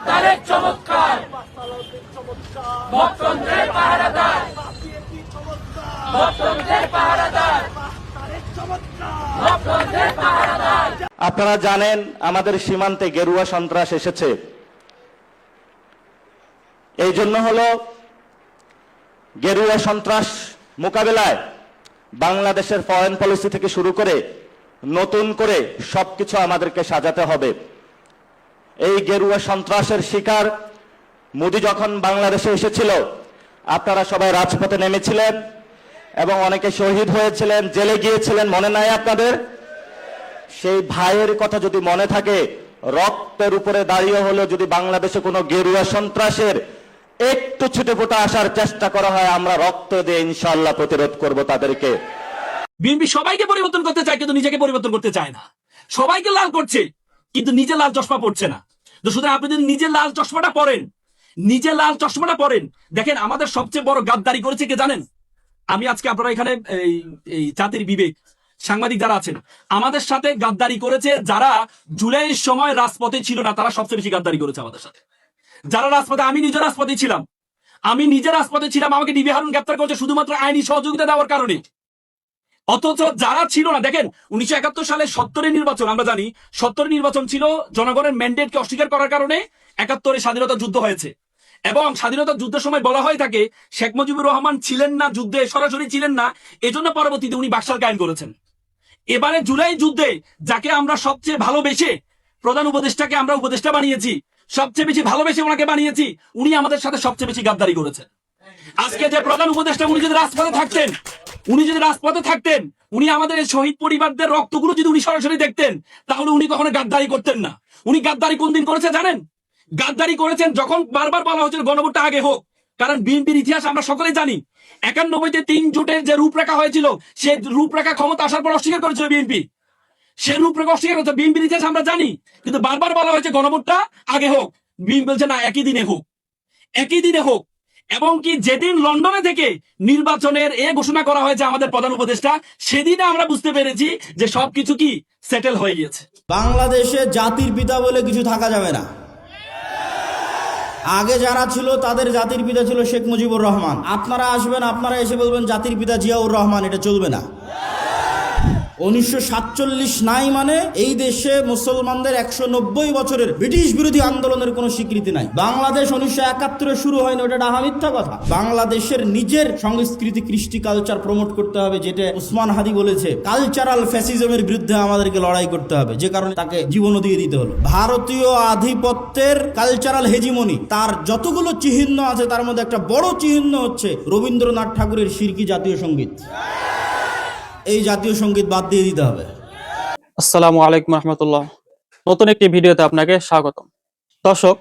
তারেক চমৎকার, গণতন্ত্রের পাহারাদার, গণতন্ত্রের পাহারাদার, গণতন্ত্রের পাহারাদার। আপনারা জানেন আমাদের সীমান্তে গেরুয়া সন্ত্রাস এসেছে। এই জন্য হলো গেরুয়া সন্ত্রাস মোকাবেলায় বাংলাদেশের ফরেন পলিসি থেকে শুরু করে নতুন করে সবকিছু আমাদেরকে সাজাতে হবে। এই গেরুয়া সন্ত্রাসের শিকার মোদি যখন বাংলাদেশে এসেছিল, আপনারা সবাই রাজপথে নেমেছিলেন এবং অনেকে শহীদ হয়েছিলেন, জেলে গিয়েছিলেন, মনে নাই আপনাদের? সেই ভাইয়ের কথা যদি মনে থাকে, রক্তের উপরে দাঁড়িয়ে হলো যদি বাংলাদেশে কোনো গেরুয়া সন্ত্রাসের একটু ছুটেফোঁটা আসার চেষ্টা করা হয়, আমরা রক্ত দিয়ে ইনশাআল্লাহ প্রতিরোধ করব তাদেরকে। বিএনপি সবাইকে পরিবর্তন করতে চায় কিন্তু নিজেকে পরিবর্তন করতে চায় না। সবাইকে লাল করছে কিন্তু নিজে লাল চশমা পড়ছে না। তো সুতরাং আপনি যদি নিজে লাল চশমাটা পরেন, দেখেন আমাদের সবচেয়ে বড় গাদ্দারি করেছে কে জানেন? আমি আজকে আপনারা এখানে এই জাতির বিবেক সাংবাদিক যারা আছেন, আমাদের সাথে গাদ্দারি করেছে যারা জুলাইয়ের সময় রাজপথে ছিল না, তারা সবচেয়ে বেশি গাদ্দারি করেছে আমাদের সাথে। যারা রাজপথে, আমি নিজে রাজপথে ছিলাম, আমাকে ডিবি হারুন গ্রেপ্তার করেছে শুধুমাত্র আইনি সহযোগিতা দেওয়ার কারণে। অথচ যারা ছিল না, দেখেন 1971 সালে 70-এর নির্বাচন, আমরা জানি 70-এর নির্বাচন ছিল জনগণের ম্যান্ডেটকে অস্বীকার করার কারণে 71-এ স্বাধীনতা যুদ্ধ হয়েছে। এবং স্বাধীনতা যুদ্ধের সময় বলা হয়ে থাকে শেখ মুজিবুর রহমান ছিলেন না যুদ্ধে, সরাসরি ছিলেন না, এজন্য পরবর্তীতে উনি বাকশাল কায়েম করেছেন। এবারে জুলাই যুদ্ধে যাকে আমরা সবচেয়ে ভালোবেসে প্রধান উপদেষ্টাকে আমরা উপদেষ্টা বানিয়েছি, সবচেয়ে বেশি ভালোবেসে ওনাকে বানিয়েছি, উনি আমাদের সাথে সবচেয়ে বেশি গাদ্দারি করেছেন। আজকে যে প্রধান উপদেষ্টা উনি যদি রাজপথে থাকতেন, উনি আমাদের এই শহীদ পরিবারদের রক্তগুলো যদি উনি সরাসরি দেখতেন, তাহলে উনি কখনো গাদ্দারি করতেন না। উনি গাদ্দারি কোন দিন করেছে জানেন? গাদ্দারি করেছেন যখন বারবার বলা হয়েছিল গণভোটটা আগে হোক। কারণ বিএনপির ইতিহাস আমরা সকলেই জানি, 91-তে 3 জোটের যে রূপরেখা হয়েছিল, সে রূপরেখা ক্ষমতা আসার পর অস্বীকার করেছিল বিএনপি। সে রূপরেখা অস্বীকার করেছে, বিএনপির ইতিহাস আমরা জানি। কিন্তু বারবার বলা হয়েছে গণভোটটা আগে হোক, বিএনপি বলছে না, একই দিনে হোক। এবং কি যেদিন লন্ডনে থেকে নির্বাচনের ঘোষণা করা হয়েছে আমাদের প্রধান উপদেষ্টা, সেদিনে আমরা বুঝতে পেরেছি যে সবকিছু কি সেটেল হয়ে গিয়েছে। বাংলাদেশে জাতির পিতা বলে কিছু থাকা যাবে না। আগে যারা ছিল তাদের জাতির পিতা ছিল শেখ মুজিবুর রহমান। আপনারা আসবেন, আপনারা এসে বলবেন জাতির পিতা জিয়াউর রহমান, এটা চলবে না। 1947 নাই মানে এই দেশে মুসলমানদের 190 বছরের ব্রিটিশ বিরোধী আন্দোলনের কোনো স্বীকৃতি নাই। বাংলাদেশ 1971-এ শুরু হয়নি, ওটা ডাহা মিথ্যা কথা। বাংলাদেশের নিজের সংস্কৃতি, কৃষ্টি, কালচার প্রমোট করতে হবে, যেটা উসমান হাদি বলেছে কালচারাল ফ্যাসিজমের বিরুদ্ধে আমাদেরকে লড়াই করতে হবে, যে কারণে তাকে জীবনও দিয়ে দিতে হলো। ভারতীয় আধিপত্যের কালচারাল হেজিমনি, তার যতগুলো চিহ্ন আছে তার মধ্যে একটা বড় চিহ্ন হচ্ছে রবীন্দ্রনাথ ঠাকুরের শিরকি জাতীয় সঙ্গীত। এই জাতীয় সঙ্গীত বাদ দিয়ে দিতে হবে। আসসালামু আলাইকুম রহমতুল্লাহ। নতুন একটি ভিডিওতে আপনাকে স্বাগতম। দর্শক,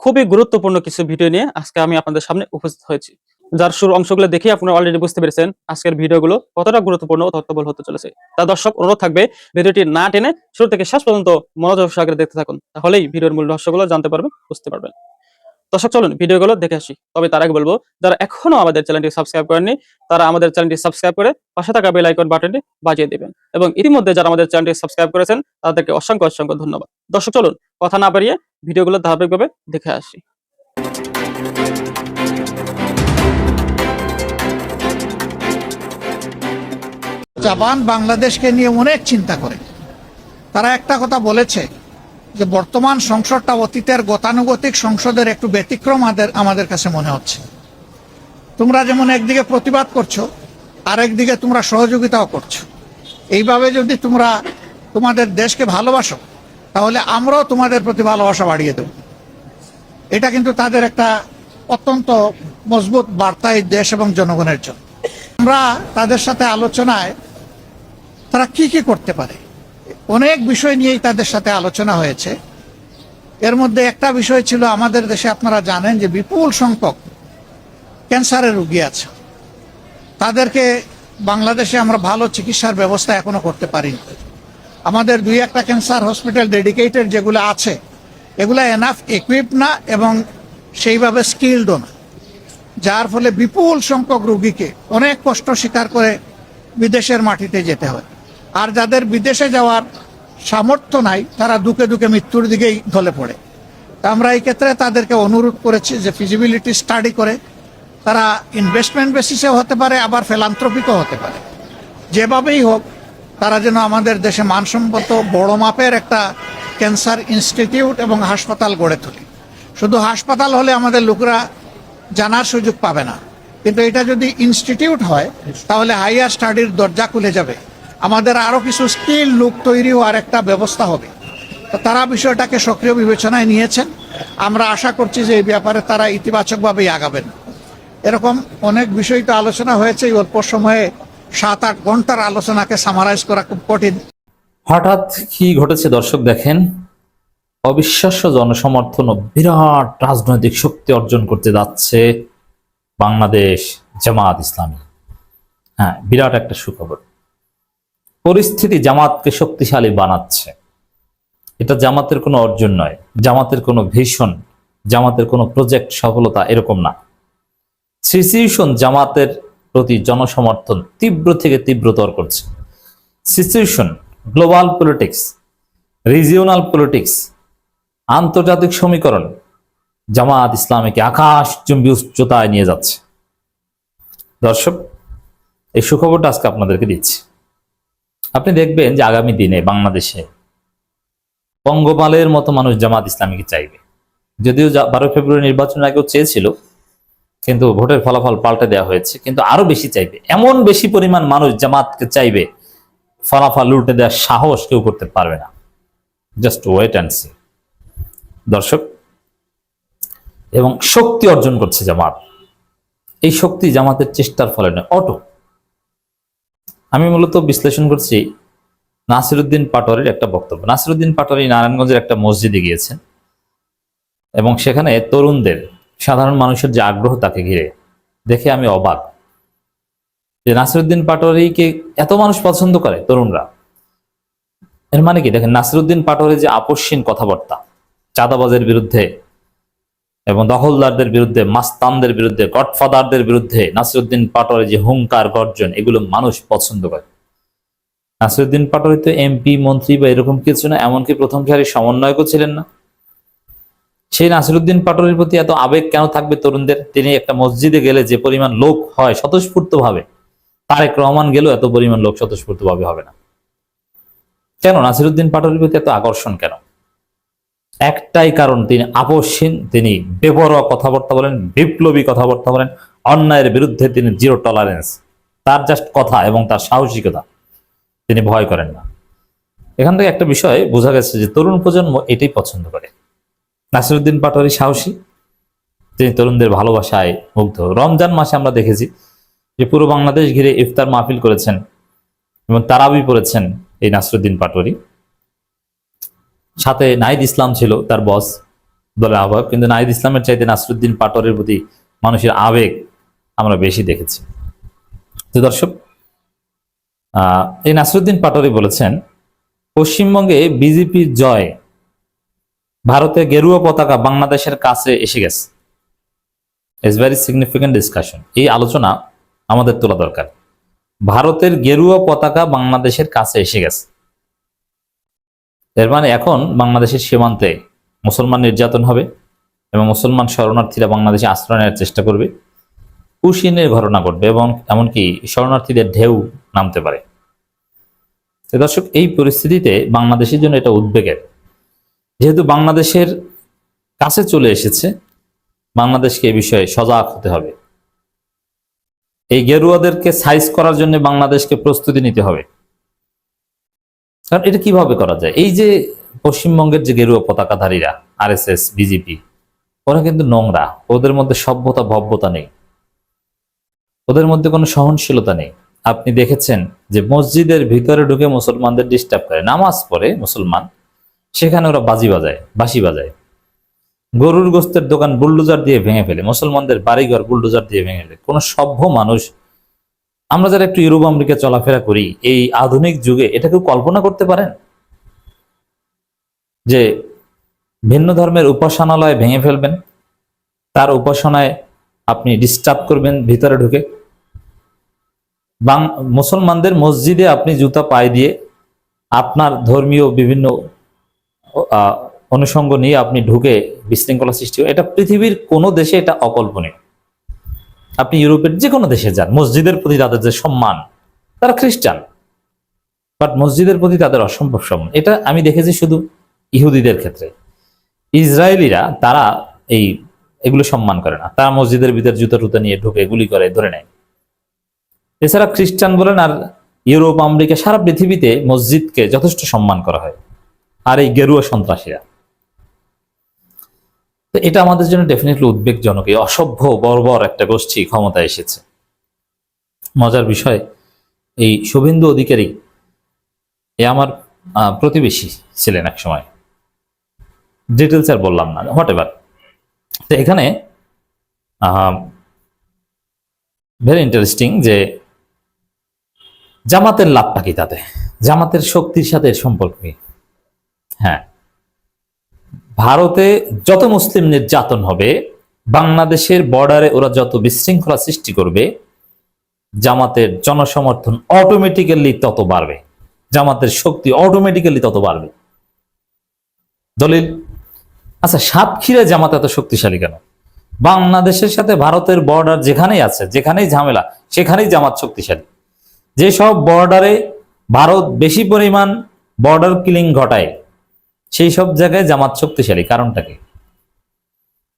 খুবই গুরুত্বপূর্ণ কিছু ভিডিও নিয়ে আজকে আমি আপনাদের সামনে উপস্থিত হয়েছি, যার শুরু অংশগুলো দেখে আপনারা অলরেডি বুঝতে পেরেছেন আজকের ভিডিওগুলো কতটা গুরুত্বপূর্ণ ও তথ্যবহুল হতে চলেছে। তা দর্শক, অনুরোধ থাকবে ভিডিওটি না টেনে শুরু থেকে শেষ পর্যন্ত মনোযোগ সহকারে দেখতে থাকুন, তাহলেই ভিডিওর মূল রহস্যগুলো জানতে পারবেন, বুঝতে পারবেন। দর্শক চলুন ভিডিওগুলো দেখে আসি। তবে তার আগে বলবো, যারা এখনো আমাদের চ্যানেলটি সাবস্ক্রাইব করেননি, তারা আমাদের চ্যানেলটি সাবস্ক্রাইব করে পাশে থাকা বেল আইকন বাটনটি বাজিয়ে দিবেন। এবং ইতিমধ্যে যারা আমাদের চ্যানেলটি সাবস্ক্রাইব করেছেন তাদেরকে অসংখ্য অসংখ্য ধন্যবাদ। দর্শক চলুন কথা না বাড়িয়ে ভিডিওগুলো ধারাবাহিকভাবে দেখে আসি। জাপান বাংলাদেশকে নিয়ে অনেক চিন্তা করে। তারা একটা কথা বলেছে যে বর্তমান সংসদটা অতীতের গতানুগতিক সংসদের একটু ব্যতিক্রম আমাদের কাছে মনে হচ্ছে। তোমরা যেমন একদিকে প্রতিবাদ করছো, আরেকদিকে তোমরা সহযোগিতাও করছো। এইভাবে যদি তোমরা তোমাদের দেশকে ভালোবাসো, তাহলে আমরাও তোমাদের প্রতি ভালোবাসা বাড়িয়ে দেব। এটা কিন্তু তাদের একটা অত্যন্ত মজবুত বার্তা এই দেশ এবং জনগণের জন্য। আমরা তাদের সাথে আলোচনায় তারা কি কি করতে পারে, অনেক বিষয় নিয়েই তাদের সাথে আলোচনা হয়েছে। এর মধ্যে একটা বিষয় ছিল, আমাদের দেশে আপনারা জানেন যে বিপুল সংখ্যক ক্যান্সারের রোগী আছে। তাদেরকে বাংলাদেশে আমরা ভালো চিকিৎসার ব্যবস্থা এখনো করতে পারিনি। আমাদের 2-1টা ক্যান্সার হসপিটাল ডেডিকেটেড যেগুলো আছে, এগুলো এনাফ ইকুইপ না এবং সেইভাবে স্কিলডও না, যার ফলে বিপুল সংখ্যক রোগীকে অনেক কষ্ট স্বীকার করে বিদেশের মাটিতে যেতে হয়। আর যাদের বিদেশে যাওয়ার সামর্থ্য নাই, তারা দুকে দুকে মৃত্যুর দিকেই ঢলে পড়ে। তা আমরা এই ক্ষেত্রে তাদেরকে অনুরোধ করেছি যে ফিজিবিলিটি স্টাডি করে, তারা ইনভেস্টমেন্ট বেসিসেও হতে পারে, আবার ফিলান্থ্রপিকও হতে পারে, যেভাবেই হোক তারা যেন আমাদের দেশে মানসম্মত বড় মাপের একটা ক্যান্সার ইনস্টিটিউট এবং হাসপাতাল গড়ে তোলে। শুধু হাসপাতাল হলে আমাদের লোকরা জানার সুযোগ পাবে না, কিন্তু এটা যদি ইনস্টিটিউট হয় তাহলে হাইয়ার স্টাডির দরজা খুলে যাবে, আমাদের আরো কিছু স্কিল লোক তৈরি হওয়ার একটা ব্যবস্থা হবে। তো তারা বিষয়টাকে সক্রিয় বিবেচনায় নিয়েছেন। আমরা আশা করছি যে এই ব্যাপারে তারা ইতিবাচকভাবেই আগাবেন। এরকম অনেক বিষয় তো আলোচনা হয়েছে, এই অল্প সময়ে 7-8 ঘন্টার আলোচনাকে সামারাইজ করা খুব কঠিন। হঠাৎ কি ঘটেছে দর্শক দেখেন, অবিশ্বাস্য জনসমর্থন ও বিরাট রাজনৈতিক শক্তি অর্জন করতে যাচ্ছে বাংলাদেশ জামাত ইসলামী। হ্যাঁ, বিরাট একটা সুখবর। পরিস্থিতি জামাতকে শক্তিশালী বানাচ্ছে। এটা জামাতের কোনো অর্জন নয়, জামাতের কোনো ভিশন, জামাতের কোনো প্রজেক্ট সফলতা এরকম না। সিচুয়েশন জামাতের প্রতি জনসমর্থন তীব্র থেকে তীব্রতর করছে। Situation, global politics, regional politics, আন্তর্জাতিক সমীকরণ জামাত ইসলামীকে আকাশচুম্বী উচ্চতায় নিয়ে যাচ্ছে। দর্শক, এই সুখবরটা আজকে আপনাদেরকে দিচ্ছি। আপনি দেখবেন যে আগামী দিনে বাংলাদেশে পঙ্গপালের মতো মানুষ জামাত ইসলামীকে চাইবে। যদিও 12 ফেব্রুয়ারি নির্বাচনের আগেও চেয়েছিল, কিন্তু ভোটের ফলাফল পাল্টে দেওয়া হয়েছে, কিন্তু আরো বেশি চাইবে। এমন বেশি পরিমাণ মানুষ জামাতকে চাইবে, ফলাফল উল্টে দেওয়ার সাহস কেউ করতে পারবে না। জাস্ট ওয়েট অ্যান্ড সি দর্শক। এবং শক্তি অর্জন করছে জামাত। এই শক্তি জামাতের চেষ্টার ফলে নয়, অটো। আমি মূলত বিশ্লেষণ করছি নাসিরউদ্দিন পাটোয়ারির একটা বক্তব্য। নাসিরউদ্দিন পাটোয়ারি নারায়ণগঞ্জের একটা মসজিদে গিয়েছেন এবং সেখানে তরুণদের, সাধারণ মানুষের যে আগ্রহ তাকে ঘিরে দেখে আমি অবাক যে নাসিরউদ্দিন পাটোয়ারিকে এত মানুষ পছন্দ করে তরুণরা। এর মানে কি দেখেন, নাসিরউদ্দিন পাটোয়ারি যে আপসহীন কথাবার্তা চাঁদাবাজের বিরুদ্ধে এবং দখলদারদের বিরুদ্ধে, মাস্তানদের বিরুদ্ধে, গডফাদারদের বিরুদ্ধে নাসিরউদ্দিন পাটোয়ারি যে হুঙ্কার গর্জন, এগুলো মানুষ পছন্দ করে। নাসিরউদ্দিন পাটোয়ারি তো এমপি, মন্ত্রী বা এরকম কিছু না, এমনকি প্রথম সারির সমন্বয়কও ছিলেন না। সেই নাসিরউদ্দিন পাটোয়ারির প্রতি এত আবেগ কেন থাকবে তরুণদের? তিনি একটা মসজিদে গেলে যে পরিমাণ লোক হয় স্বতঃস্ফূর্ত ভাবে, তারেক রহমান গেলেও এত পরিমাণ লোক স্বতঃস্ফূর্ত ভাবে হবে না। কেন নাসিরউদ্দিন পাটোয়ারির প্রতি এত আকর্ষণ কেন? একটাই কারণ, তিনি আপসহীন, তিনি বেপরোয়া কথাবার্তা বলেন, বিপ্লবী কথাবার্তা বলেন, অন্যায়ের বিরুদ্ধে তিনি জিরো টলারেন্স। তার জাস্ট কথা এবং তার সাহসিকতা, তিনি ভয় করেন না। এখান থেকে একটা বিষয় বোঝা গেছে যে তরুণ প্রজন্ম এটাই পছন্দ করে। নাসিরউদ্দিন পাটোয়ারি সাহসী, তিনি তরুণদের ভালোবাসায় মুগ্ধ। রমজান মাসে আমরা দেখেছি যে পুরো বাংলাদেশ ঘিরে ইফতার মাহফিল করেছেন এবং তারাবি পড়েছেন এই নাসিরউদ্দিন পাটোয়ারি। সাথে নাহিদ ইসলাম ছিল তার বস, দলের আহ্বায়ক, কিন্তু নাহিদ ইসলামের চাইতে নাসিরউদ্দিন পাটোয়ারির প্রতি মানুষের আবেগ আমরা বেশি দেখেছি। তো দর্শক, এই নাসিরউদ্দিন পাটোয়ারি বলেছেন, পশ্চিমবঙ্গে বিজেপির জয়, ভারতের গেরুয়া পতাকা বাংলাদেশের কাছে এসে গেছে। It's very significant discussion. এই আলোচনা আমাদের তোলা দরকার। ভারতের গেরুয়া পতাকা বাংলাদেশের কাছে এসে গেছে। এর মানে এখন বাংলাদেশের সীমান্তে মুসলমান নির্যাতন হবে এবং মুসলমান শরণার্থীরা বাংলাদেশে আশ্রয় নেওয়ার চেষ্টা করবে, কুশিনের ঘটনা ঘটবে এবং এমনকি শরণার্থীদের ঢেউ নামতে পারে। দর্শক, এই পরিস্থিতিতে বাংলাদেশের জন্য এটা উদ্বেগের। যেহেতু বাংলাদেশের কাছে চলে এসেছে, বাংলাদেশকে এই বিষয়ে সজাগ হতে হবে। এই গেরুয়াদেরকে সাইজ করার জন্য বাংলাদেশকে প্রস্তুতি নিতে হবে। কারণ এটা কিভাবে করা যায়? এই যে পশ্চিমবঙ্গের যে গেরুয়া পতাকাধারীরা, আরএসএস, বিজেপি, ওরা কিন্তু নোংরা। ওদের মধ্যে সভ্যতা ভব্যতা নেই, ওদের মধ্যে কোনো সহনশীলতা নেই। আপনি দেখেছেন যে মসজিদের ভিতরে ঢুকে মুসলমানদের ডিস্টার্ব করে, নামাজ পড়ে মুসলমান, সেখানে ওরা বাজি বাজায়, বাঁশি বাজায়। গরুর গোস্তের দোকান বুলডোজার দিয়ে ভেঙে ফেলে, মুসলমানদের বাড়িঘর বুলডোজার দিয়ে ভেঙে ফেলে। কোন সভ্য মানুষ, আমরা যারা একটু ইউরোপ আমেরিকা চলাফেরা করি, এই আধুনিক যুগে এটা কেউ কল্পনা করতে পারেন যে ভিন্ন ধর্মের উপাসনালয় ভেঙে ফেলবেন, তার উপাসনায় আপনি ডিস্টার্ব করবেন ভিতরে ঢুকে? মুসলমানদের মসজিদে আপনি জুতা পায়ে দিয়ে আপনার ধর্মীয় বিভিন্ন অনুষঙ্গ নিয়ে আপনি ঢুকে বিশৃঙ্খলা সৃষ্টি হয়, এটা পৃথিবীর কোনো দেশে এটা অকল্পনীয়। আপনি ইউরোপের যে কোনো দেশে যান, মসজিদের প্রতি তাদের যে সম্মান, তারা খ্রিস্টান, বাট মসজিদের প্রতি তাদের অসম্ভব সম্মান। এটা আমি দেখেছি শুধু ইহুদিদের ক্ষেত্রে। ইসরায়েলিরা তারা এগুলো সম্মান করে না, তারা মসজিদের ভিতর জুতা টুতা নিয়ে ঢুকে গুলি করে ধরে নেয়। এছাড়া খ্রিস্টান বলেন আর ইউরোপ, আমেরিকা, সারা পৃথিবীতে মসজিদকে যথেষ্ট সম্মান করা হয়। আর এই গেরুয়া সন্ত্রাসীরা, তো এটা আমাদের জন্য ডেফিনেটলি উদ্বেগজনক। এই অসভ্য বর্বর একটা গোষ্ঠী ক্ষমতায় এসেছে। মজার বিষয়, এই শুভেন্দু অধিকারী এ আমার প্রতিবেশী ছিলেন এক সময়, ডিটেলস আর বললাম না, হোয়াট এভার। তো এখানে ভেরি ইন্টারেস্টিং যে জামাতের লাভটা কি, তাতে জামাতের শক্তির সাথে এর সম্পর্ক কি? হ্যাঁ, ভারতে যত মুসলিম নির্যাতন হবে, বাংলাদেশের বর্ডারে ওরা যত বিশৃঙ্খলা সৃষ্টি করবে, জামাতের জনসমর্থন অটোমেটিক্যালি তত বাড়বে, জামাতের শক্তি অটোমেটিক্যালি তত বাড়বে। দলিল, আচ্ছা সাতক্ষীরা জামাত এত শক্তিশালী কেন? বাংলাদেশের সাথে ভারতের বর্ডার যেখানেই আছে, যেখানেই ঝামেলা, সেখানেই জামাত শক্তিশালী। যেসব বর্ডারে ভারত বেশি পরিমাণ বর্ডার কিলিং ঘটায়, সেই সব জায়গায় জামাত শক্তিশালী। কারণটা কি?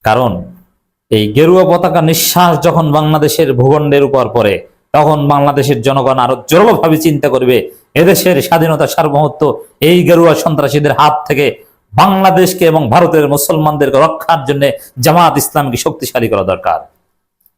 কারণ এই গেরুয়া পতাকা নিঃশ্বাস যখন বাংলাদেশের ভূখণ্ডের উপর পড়ে, তখন বাংলাদেশের জনগণ আরো জোরালোভাবে চিন্তা করবে এদেশের স্বাধীনতা সার্বভৌমত্ব এই গেরুয়া সন্ত্রাসীদের হাত থেকে বাংলাদেশকে এবং ভারতের মুসলমানদেরকে রক্ষার জন্য জামাত ইসলামকে শক্তিশালী করা দরকার।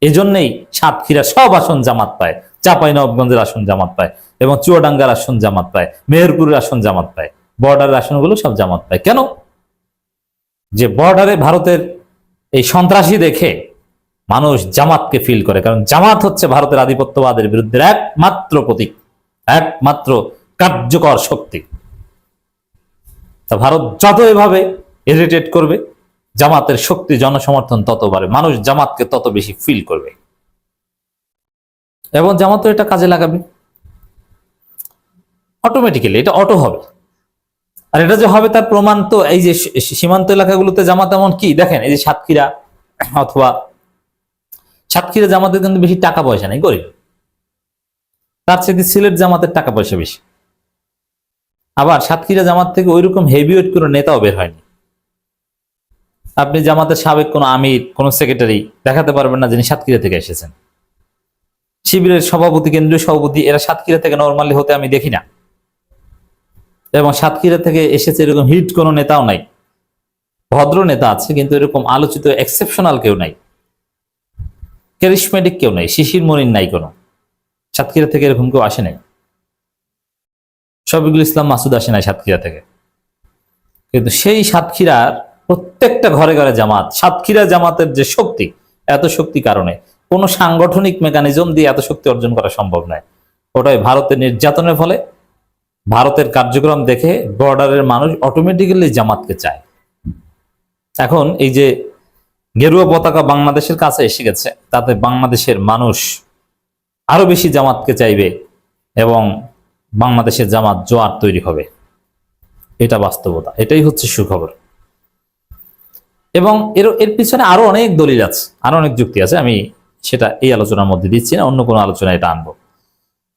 এজন্যই সাতক্ষীরা সব আসন জামাত পায়, চাঁপাইনবাবগঞ্জের আসন জামাত পায়, এবং চুয়াডাঙ্গার আসন জামাত পায়, মেহেরপুরের আসন জামাত পায়, বর্ডারের আসনগুলো সব জামাত পায়। কেন? যে বর্ডারে ভারতের এই সন্ত্রাসী দেখে মানুষ জামাতকে ফিল করে, কারণ জামাত হচ্ছে ভারতের আধিপত্যবাদের বিরুদ্ধে একমাত্র প্রতীক, একমাত্র কার্যকর শক্তি। তা ভারত যত এভাবে ইরিটেট করবে, জামাতের শক্তি জনসমর্থন তত বাড়বে, মানুষ জামাতকে তত বেশি ফিল করবে, এবং জামাত এটা কাজে লাগাবে অটোমেটিক্যালি, এটা অটো হবে। আর এটা যে হবে তার প্রমাণ তো এই যে সীমান্ত এলাকাগুলোতে জামাত এমন কি দেখেন, এই যে সাতক্ষীরা, অথবা সাতক্ষীরা জামাতের কিন্তু বেশি টাকা পয়সা নেই, গরিব, তার চেয়ে সিলেট জামাতের টাকা পয়সা বেশি। আবার সাতক্ষীরা জামাত থেকে ওইরকম হেভিওয়েট কোনো নেতাও বের হয়নি। আপনি জামাতের সাবেক কোনো আমির, কোনো সেক্রেটারি দেখাতে পারবেন না যিনি সাতক্ষীরা থেকে এসেছেন। শিবিরের সভাপতি, কেন্দ্রীয় সভাপতি, এরা সাতক্ষীরা থেকে নরমালি হতে আমি দেখি না, এবং সাতক্ষীরা থেকে এসেছে এরকম হিট কোনো নেতাও নাই। ভদ্র নেতা আছে, কিন্তু এরকম আলোচিত এক্সেপশনাল কেউ নাই, ক্যারিশমেটিক কেউ নাই, শিশির মনির নাই কোনো। সাতক্ষীরা থেকে এরকম কেউ আসে নাই। শফিকুল ইসলাম মাসুদ আসে নাই সাতক্ষীরা থেকে, কিন্তু সেই সাতক্ষীরার প্রত্যেকটা ঘরে ঘরে জামাত। সাতক্ষীরা জামাতের যে শক্তি, এত শক্তি কারণে কোনো সাংগঠনিক মেকানিজম দিয়ে এত শক্তি অর্জন করা সম্ভব নয়। ওটাই ভারতের নির্যাতনের ফলে, ভারতের কার্যক্রম দেখে বর্ডারের মানুষ অটোমেটিক্যালি জামাতকে চায়। এখন এই যে গেরুয়া পতাকা বাংলাদেশের কাছে এসে গেছে, তাতে বাংলাদেশের মানুষ আরো বেশি জামাতকে চাইবে, এবং বাংলাদেশের জামাত জোয়ার তৈরি হবে। এটা বাস্তবতা, এটাই হচ্ছে সুখবর। এবং এর পিছনে আরো অনেক দলিল আছে, আরো অনেক যুক্তি আছে, আমি সেটা এই আলোচনার মধ্যে দিচ্ছি না, অন্য কোনো আলোচনা এটা আনবো।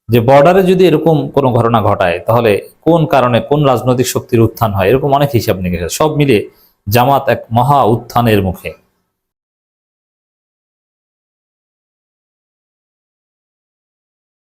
যে বর্ডারে যদি এরকম কোনো ঘটনা ঘটায়, তাহলে কোন কারণে কোন রাজনৈতিক শক্তির উত্থান হয়, এরকম অনেক হিসাব নিকেশ, সব মিলিয়ে জামাত এক মহা উত্থানের মুখে।